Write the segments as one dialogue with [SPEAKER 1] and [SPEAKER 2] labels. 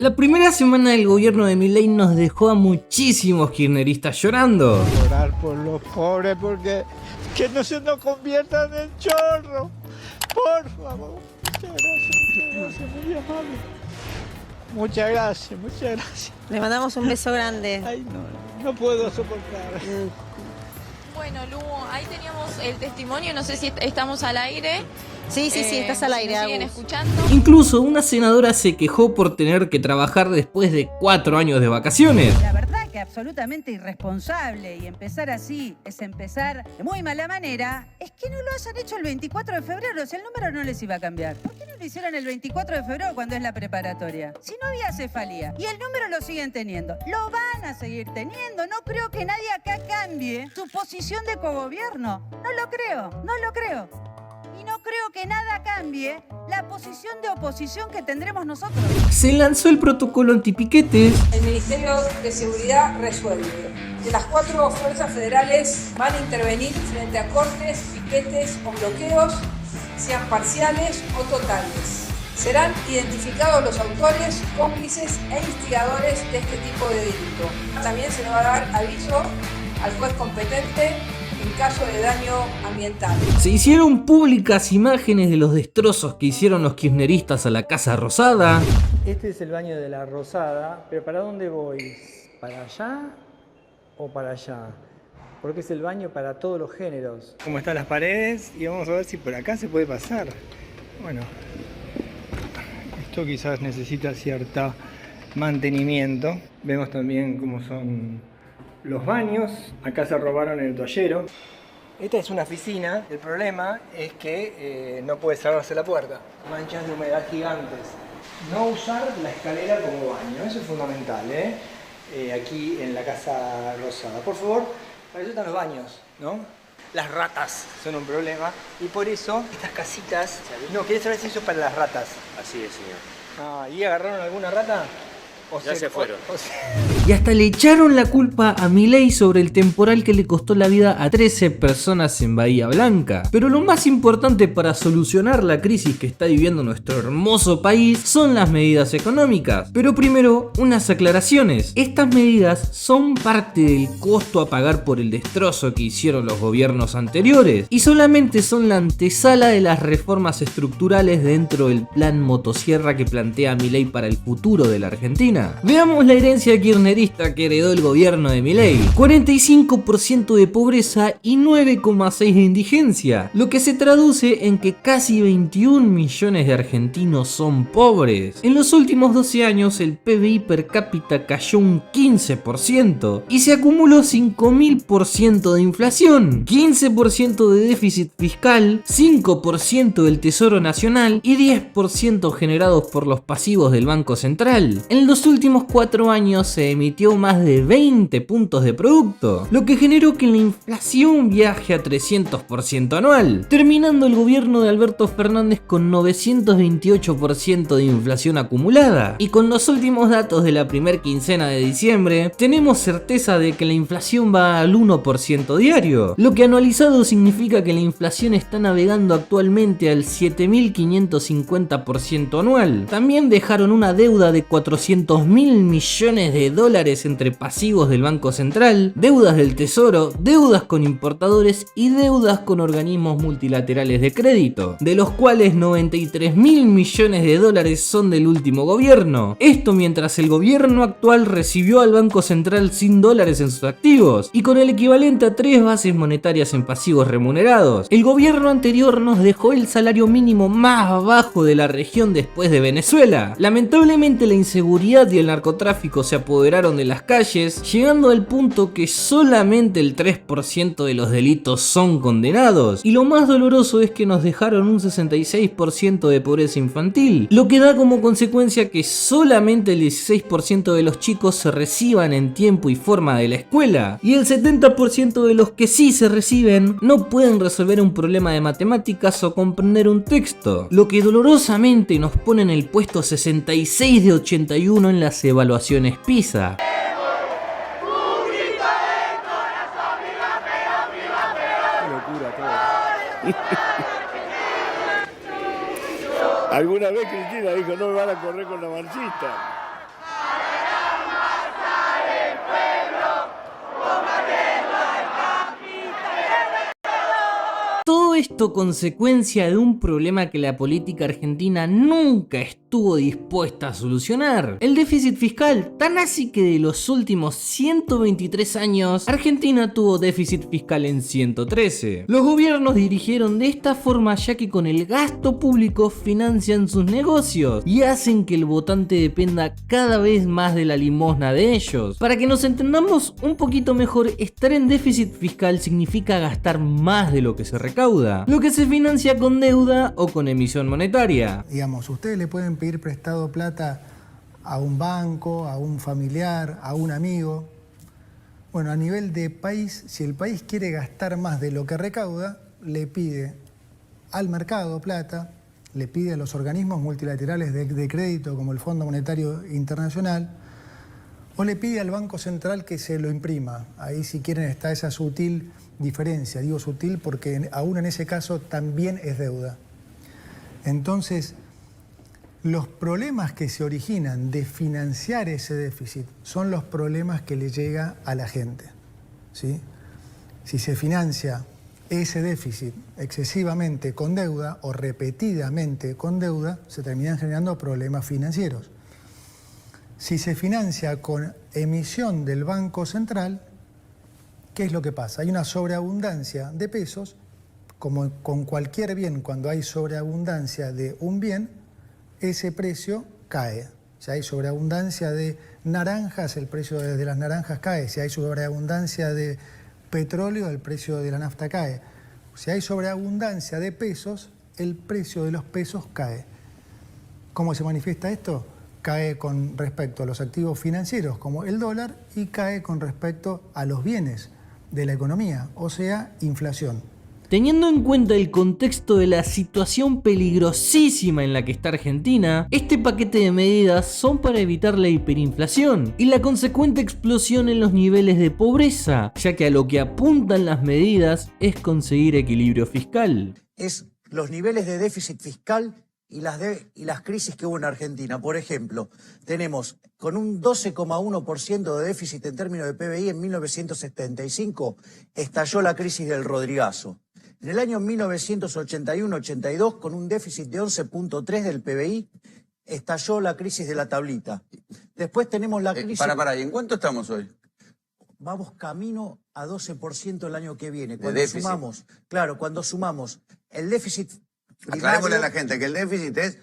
[SPEAKER 1] La primera semana del gobierno de Milei nos dejó a muchísimos kirchneristas llorando.
[SPEAKER 2] Orar por los pobres porque que no se nos conviertan en chorro. Por favor. Muchas gracias, muy amable. Muchas gracias.
[SPEAKER 3] Le mandamos un beso grande.
[SPEAKER 2] Ay, no puedo soportar.
[SPEAKER 4] Bueno, Lu, ahí teníamos el testimonio, no sé si estamos al aire.
[SPEAKER 3] Sí, estás al aire,
[SPEAKER 4] ¿Nos siguen
[SPEAKER 3] Agus.
[SPEAKER 4] escuchando?
[SPEAKER 1] Incluso una senadora se quejó por tener que trabajar después de 4 años de vacaciones.
[SPEAKER 5] La verdad que absolutamente irresponsable, y empezar así es empezar de muy mala manera. Es que no lo hayan hecho el 24 de febrero, si el número no les iba a cambiar. ¿Por qué no lo hicieron el 24 de febrero cuando es la preparatoria? Si no había cefalía y el número lo siguen teniendo, lo van a seguir teniendo. No creo que nadie acá cambie su posición de cogobierno. No lo creo. Y no creo que nada cambie la posición de oposición que tendremos nosotros.
[SPEAKER 1] Se lanzó el protocolo antipiquetes.
[SPEAKER 6] El Ministerio de Seguridad resuelve que las 4 fuerzas federales van a intervenir frente a cortes, piquetes o bloqueos, sean parciales o totales. Serán identificados los autores, cómplices e instigadores de este tipo de delito. También se le va a dar aviso al juez competente en caso de daño ambiental.
[SPEAKER 1] Se hicieron públicas imágenes de los destrozos que hicieron los kirchneristas a la Casa Rosada.
[SPEAKER 7] Este es el baño de la Rosada, pero ¿para dónde voy? ¿Para allá o para allá? Porque es el baño para todos los géneros. ¿Cómo están las paredes? Y vamos a ver si por acá se puede pasar. Bueno, esto quizás necesita cierto mantenimiento. Vemos también cómo son los baños. Acá se robaron el toallero. Esta es una oficina. El problema es que no puede cerrarse la puerta. Manchas de humedad gigantes. No usar la escalera como baño. Eso es fundamental, aquí en la Casa Rosada. Por favor, para eso están los baños, ¿no? Las ratas son un problema. Y por eso estas casitas... No, quería saber si eso es para las ratas.
[SPEAKER 8] Así es, señor.
[SPEAKER 7] Ah, ¿y agarraron alguna rata?
[SPEAKER 8] Ya se fueron.
[SPEAKER 1] Y hasta le echaron la culpa a Milei sobre el temporal que le costó la vida a 13 personas en Bahía Blanca. Pero lo más importante para solucionar la crisis que está viviendo nuestro hermoso país son las medidas económicas. Pero primero, unas aclaraciones. Estas medidas son parte del costo a pagar por el destrozo que hicieron los gobiernos anteriores y solamente son la antesala de las reformas estructurales dentro del plan motosierra que plantea Milei para el futuro de la Argentina. Veamos la herencia kirchnerista que heredó el gobierno de Milei. 45% de pobreza y 9,6% de indigencia, lo que se traduce en que casi 21 millones de argentinos son pobres. En los últimos 12 años el PBI per cápita cayó un 15% y se acumuló 5.000% de inflación, 15% de déficit fiscal, 5% del Tesoro Nacional y 10% generados por los pasivos del Banco Central. En los últimos 4 años se emitió más de 20 puntos de producto, lo que generó que la inflación viaje a 300% anual, terminando el gobierno de Alberto Fernández con 928% de inflación acumulada. Y con los últimos datos de la primer quincena de diciembre, tenemos certeza de que la inflación va al 1% diario, lo que anualizado significa que la inflación está navegando actualmente al 7.550% anual. También dejaron una deuda de 400.000 millones de dólares entre pasivos del Banco Central, deudas del Tesoro, deudas con importadores y deudas con organismos multilaterales de crédito, de los cuales 93.000 millones de dólares son del último gobierno. Esto mientras el gobierno actual recibió al Banco Central sin dólares en sus activos y con el equivalente a 3 bases monetarias en pasivos remunerados. El gobierno anterior nos dejó el salario mínimo más bajo de la región después de Venezuela. Lamentablemente la inseguridad y el narcotráfico se apoderaron de las calles, llegando al punto que solamente el 3% de los delitos son condenados, y lo más doloroso es que nos dejaron un 66% de pobreza infantil, lo que da como consecuencia que solamente el 16% de los chicos se reciban en tiempo y forma de la escuela, y el 70% de los que sí se reciben no pueden resolver un problema de matemáticas o comprender un texto, lo que dolorosamente nos pone en el puesto 66 de 81 en las evaluaciones PISA.
[SPEAKER 7] Qué locura todo.
[SPEAKER 9] Alguna vez Cristina dijo, no me van a correr con la marxista.
[SPEAKER 1] esto consecuencia de un problema que la política argentina nunca estuvo dispuesta a solucionar: el déficit fiscal. Tan así que de los últimos 123 años, Argentina tuvo déficit fiscal en 113. Los gobiernos dirigieron de esta forma ya que con el gasto público financian sus negocios y hacen que el votante dependa cada vez más de la limosna de ellos. Para que nos entendamos un poquito mejor, estar en déficit fiscal significa gastar más de lo que se recauda, lo que se financia con deuda o con emisión monetaria.
[SPEAKER 9] Digamos, ustedes le pueden pedir prestado plata a un banco, a un familiar, a un amigo. Bueno, a nivel de país, si el país quiere gastar más de lo que recauda, le pide al mercado plata, le pide a los organismos multilaterales de crédito como el Fondo Monetario Internacional, o le pide al Banco Central que se lo imprima. Ahí, si quieren, está esa sutil diferencia. Digo sutil porque aún en ese caso también es deuda. Entonces, los problemas que se originan de financiar ese déficit son los problemas que le llega a la gente, ¿sí? Si se financia ese déficit excesivamente con deuda o repetidamente con deuda, se terminan generando problemas financieros. Si se financia con emisión del Banco Central, ¿qué es lo que pasa? Hay una sobreabundancia de pesos, como con cualquier bien, cuando hay sobreabundancia de un bien, ese precio cae. Si hay sobreabundancia de naranjas, el precio de las naranjas cae. Si hay sobreabundancia de petróleo, el precio de la nafta cae. Si hay sobreabundancia de pesos, el precio de los pesos cae. ¿Cómo se manifiesta esto? Cae con respecto a los activos financieros, como el dólar, y cae con respecto a los bienes de la economía, o sea, inflación.
[SPEAKER 1] Teniendo en cuenta el contexto de la situación peligrosísima en la que está Argentina, este paquete de medidas son para evitar la hiperinflación y la consecuente explosión en los niveles de pobreza, ya que a lo que apuntan las medidas es conseguir equilibrio fiscal.
[SPEAKER 10] Es los niveles de déficit fiscal y las crisis que hubo en Argentina. Por ejemplo, tenemos con un 12,1% de déficit en términos de PBI en 1975, estalló la crisis del Rodrigazo. En el año 1981-82, con un déficit de 11,3 del PBI, estalló la crisis de la tablita. Después tenemos la crisis...
[SPEAKER 11] ¿Y en cuánto estamos hoy?
[SPEAKER 10] Vamos camino a 12% el año que viene. Cuando sumamos el déficit primario...
[SPEAKER 11] Aclarémosle a la gente que el déficit es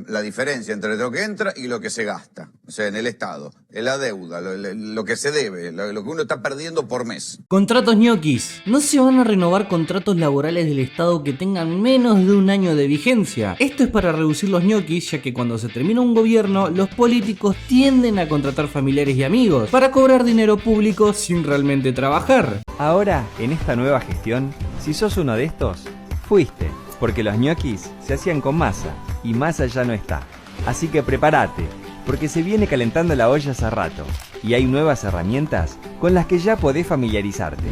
[SPEAKER 11] la diferencia entre lo que entra y lo que se gasta. O sea, en el Estado, en la deuda, lo que se debe, lo que uno está perdiendo por mes.
[SPEAKER 1] Contratos ñoquis. No se van a renovar contratos laborales del Estado que tengan menos de un año de vigencia. Esto es para reducir los ñoquis, ya que cuando se termina un gobierno, los políticos tienden a contratar familiares y amigos para cobrar dinero público sin realmente trabajar.
[SPEAKER 12] Ahora, en esta nueva gestión, si sos uno de estos, fuiste. Porque los ñoquis se hacían con masa, y masa ya no está. Así que prepárate, porque se viene calentando la olla hace rato, y hay nuevas herramientas con las que ya podés familiarizarte.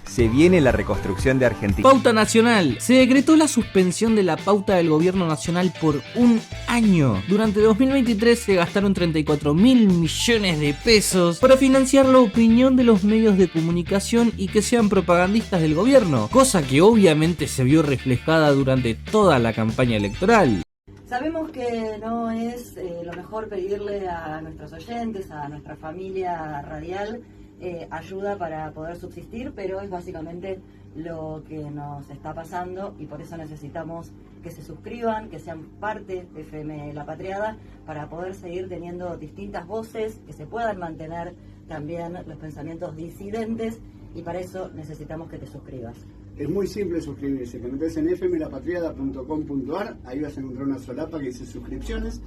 [SPEAKER 12] Se viene la reconstrucción de Argentina.
[SPEAKER 1] Pauta nacional. Se decretó la suspensión de la pauta del gobierno nacional por un año. Durante 2023 se gastaron 34.000 millones de pesos para financiar la opinión de los medios de comunicación y que sean propagandistas del gobierno, cosa que obviamente se vio reflejada durante toda la campaña electoral.
[SPEAKER 13] Sabemos que no es lo mejor pedirle a nuestros oyentes, a nuestra familia radial, ayuda para poder subsistir, pero es básicamente lo que nos está pasando y por eso necesitamos que se suscriban, que sean parte de FM La Patriada para poder seguir teniendo distintas voces, que se puedan mantener también los pensamientos disidentes y para eso necesitamos que te suscribas.
[SPEAKER 14] Es muy simple suscribirse, te metes en fmlapatriada.com.ar, ahí vas a encontrar una solapa que dice suscripciones,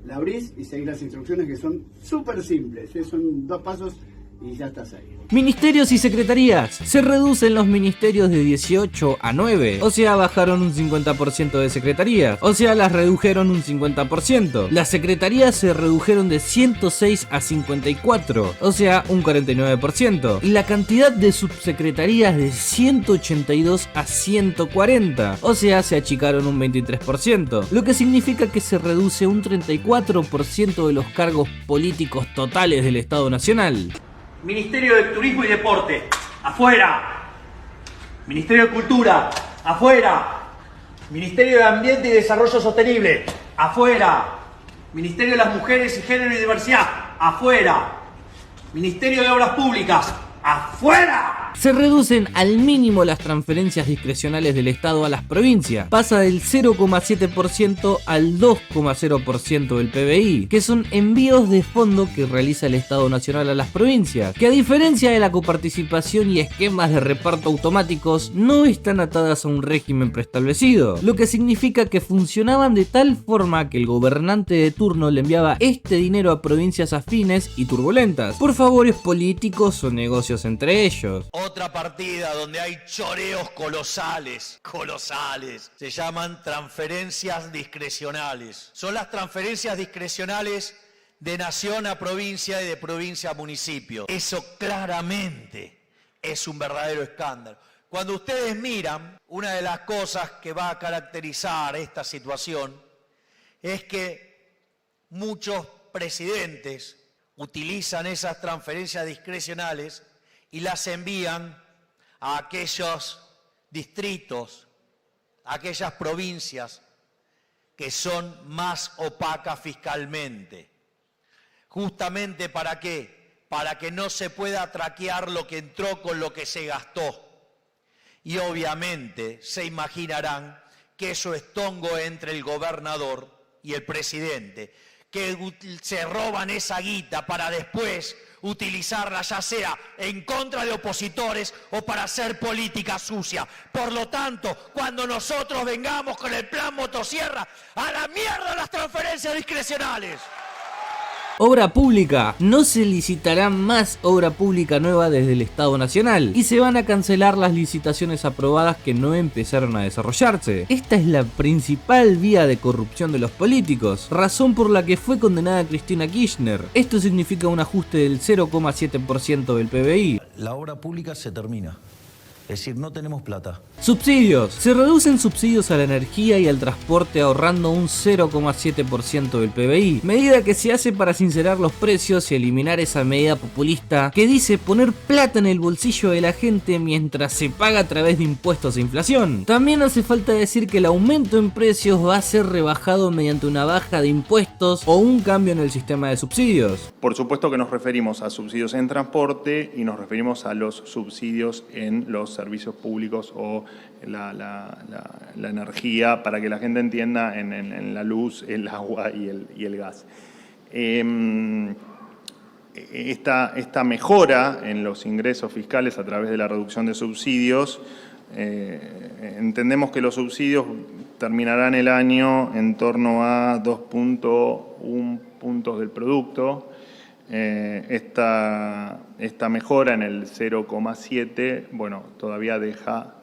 [SPEAKER 14] la abrís y seguís las instrucciones que son súper simples, son 2 pasos y ya estás ahí.
[SPEAKER 1] Ministerios y secretarías. Se reducen los ministerios de 18 a 9. O sea, bajaron un 50% de secretarías. O sea, las redujeron un 50%. Las secretarías se redujeron de 106 a 54. O sea, un 49%. Y la cantidad de subsecretarías de 182 a 140. O sea, se achicaron un 23%. Lo que significa que se reduce un 34% de los cargos políticos totales del Estado Nacional.
[SPEAKER 15] Ministerio de Turismo y Deporte, afuera. Ministerio de Cultura, afuera. Ministerio de Ambiente y Desarrollo Sostenible, afuera. Ministerio de las Mujeres y Género y Diversidad, afuera. Ministerio de Obras Públicas, ¡afuera!
[SPEAKER 1] Se reducen al mínimo las transferencias discrecionales del Estado a las provincias. Pasa del 0,7% al 2,0% del PBI, que son envíos de fondo que realiza el Estado Nacional a las provincias, que a diferencia de la coparticipación y esquemas de reparto automáticos, no están atadas a un régimen preestablecido, lo que significa que funcionaban de tal forma que el gobernante de turno le enviaba este dinero a provincias afines y turbulentas, por favores políticos o negocios entre ellos.
[SPEAKER 16] Otra partida donde hay choreos colosales, se llaman transferencias discrecionales. Son las transferencias discrecionales de nación a provincia y de provincia a municipio. Eso claramente es un verdadero escándalo. Cuando ustedes miran, una de las cosas que va a caracterizar esta situación es que muchos presidentes utilizan esas transferencias discrecionales y las envían a aquellos distritos, a aquellas provincias que son más opacas fiscalmente. Justamente ¿para qué? Para que no se pueda traquear lo que entró con lo que se gastó. Y obviamente se imaginarán que eso es tongo entre el gobernador y el presidente, que se roban esa guita para después utilizarla ya sea en contra de opositores o para hacer política sucia. Por lo tanto, cuando nosotros vengamos con el plan motosierra, ¡a la mierda las transferencias discrecionales!
[SPEAKER 1] Obra pública. No se licitará más obra pública nueva desde el Estado Nacional y se van a cancelar las licitaciones aprobadas que no empezaron a desarrollarse. Esta es la principal vía de corrupción de los políticos, razón por la que fue condenada Cristina Kirchner. Esto significa un ajuste del 0,7% del PBI.
[SPEAKER 17] La obra pública se termina. Es decir, no tenemos plata.
[SPEAKER 1] Subsidios. Se reducen subsidios a la energía y al transporte ahorrando un 0,7% del PBI, medida que se hace para sincerar los precios y eliminar esa medida populista que dice poner plata en el bolsillo de la gente mientras se paga a través de impuestos e inflación. También hace falta decir que el aumento en precios va a ser rebajado mediante una baja de impuestos o un cambio en el sistema de subsidios.
[SPEAKER 18] Por supuesto que nos referimos a subsidios en transporte y nos referimos a los subsidios en los servicios públicos o la energía, para que la gente entienda, en la luz, el agua y el gas. Esta mejora en los ingresos fiscales a través de la reducción de subsidios, entendemos que los subsidios terminarán el año en torno a 2,1 puntos del producto. Esta mejora en el 0,7, bueno, todavía deja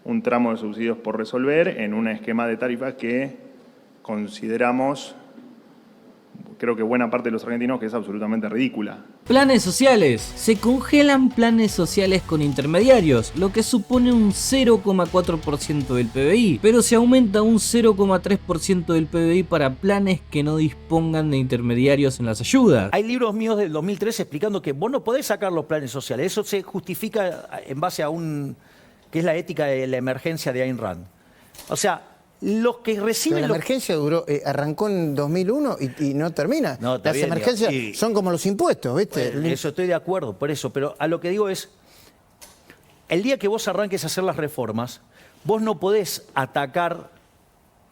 [SPEAKER 18] un tramo de subsidios por resolver en un esquema de tarifas que consideramos, creo que buena parte de los argentinos, que es absolutamente ridícula.
[SPEAKER 1] Planes sociales. Se congelan planes sociales con intermediarios, lo que supone un 0,4% del PBI, pero se aumenta un 0,3% del PBI para planes que no dispongan de intermediarios en las ayudas.
[SPEAKER 17] Hay libros míos del 2013 explicando que vos no podés sacar los planes sociales. Eso se justifica en base a que es la ética de la emergencia de Ayn Rand. O sea, los que reciben...
[SPEAKER 19] Pero la emergencia arrancó en 2001 y no termina.
[SPEAKER 17] No,
[SPEAKER 19] las
[SPEAKER 17] bien,
[SPEAKER 19] emergencias son como los impuestos, ¿viste?
[SPEAKER 17] Bueno, eso estoy de acuerdo, por eso. Pero a lo que digo es, el día que vos arranques a hacer las reformas, vos no podés atacar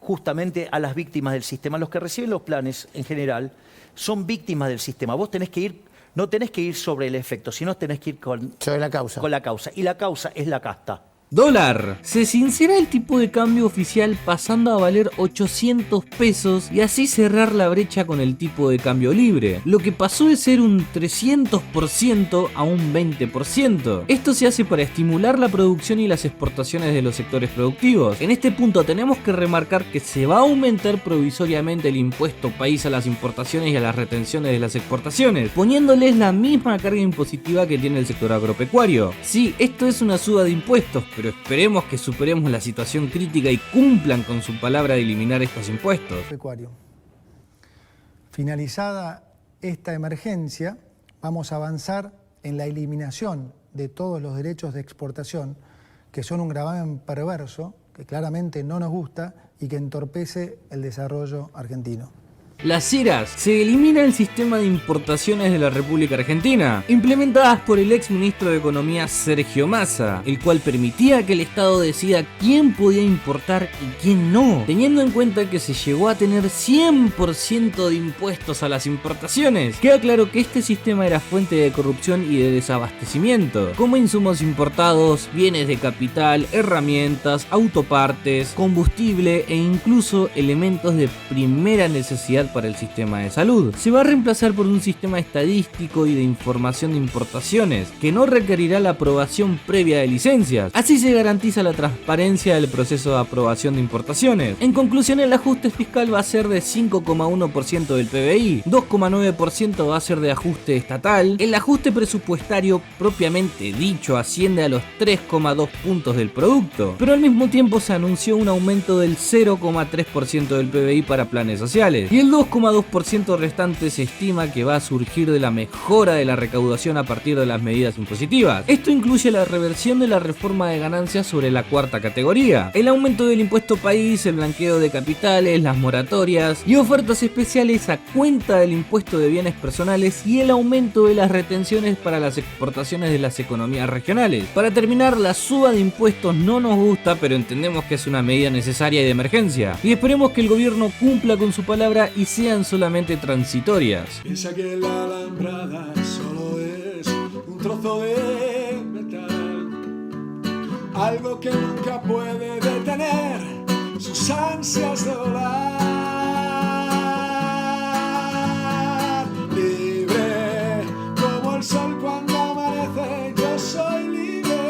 [SPEAKER 17] justamente a las víctimas del sistema. Los que reciben los planes, en general, son víctimas del sistema. Vos tenés que ir, no tenés que ir sobre el efecto, sino tenés que ir
[SPEAKER 19] sobre la causa.
[SPEAKER 17] Con la causa. Y la causa es la casta.
[SPEAKER 1] Dólar. Se sincera el tipo de cambio oficial pasando a valer 800 pesos y así cerrar la brecha con el tipo de cambio libre, lo que pasó de ser un 300% a un 20%. Esto se hace para estimular la producción y las exportaciones de los sectores productivos. En este punto tenemos que remarcar que se va a aumentar provisoriamente el impuesto país a las importaciones y a las retenciones de las exportaciones, poniéndoles la misma carga impositiva que tiene el sector agropecuario. Sí, esto es una suba de impuestos, pero esperemos que superemos la situación crítica y cumplan con su palabra de eliminar estos impuestos.
[SPEAKER 9] Finalizada esta emergencia, vamos a avanzar en la eliminación de todos los derechos de exportación, que son un gravamen perverso que claramente no nos gusta y que entorpece el desarrollo argentino.
[SPEAKER 1] Las IRAs. Se elimina el sistema de importaciones de la República Argentina, implementadas por el ex ministro de Economía Sergio Massa, el cual permitía que el Estado decida quién podía importar y quién no, teniendo en cuenta que se llegó a tener 100% de impuestos a las importaciones. Queda claro que este sistema era fuente de corrupción y de desabastecimiento, como insumos importados, bienes de capital, herramientas, autopartes, combustible e incluso elementos de primera necesidad para el sistema de salud. Se va a reemplazar por un sistema estadístico y de información de importaciones, que no requerirá la aprobación previa de licencias. Así se garantiza la transparencia del proceso de aprobación de importaciones. En conclusión, el ajuste fiscal va a ser de 5,1% del PBI, 2,9% va a ser de ajuste estatal, el ajuste presupuestario propiamente dicho asciende a los 3,2 puntos del producto, pero al mismo tiempo se anunció un aumento del 0,3% del PBI para planes sociales, y el 2,2% restante se estima que va a surgir de la mejora de la recaudación a partir de las medidas impositivas. Esto incluye la reversión de la reforma de ganancias sobre la cuarta categoría, el aumento del impuesto país, el blanqueo de capitales, las moratorias y ofertas especiales a cuenta del impuesto de bienes personales y el aumento de las retenciones para las exportaciones de las economías regionales. Para terminar, la suba de impuestos no nos gusta, pero entendemos que es una medida necesaria y de emergencia, y esperemos que el gobierno cumpla con su palabra y sean solamente transitorias.
[SPEAKER 20] Piensa que la alambrada solo es un trozo de metal, algo que nunca puede detener sus ansias de volar, libre como el sol cuando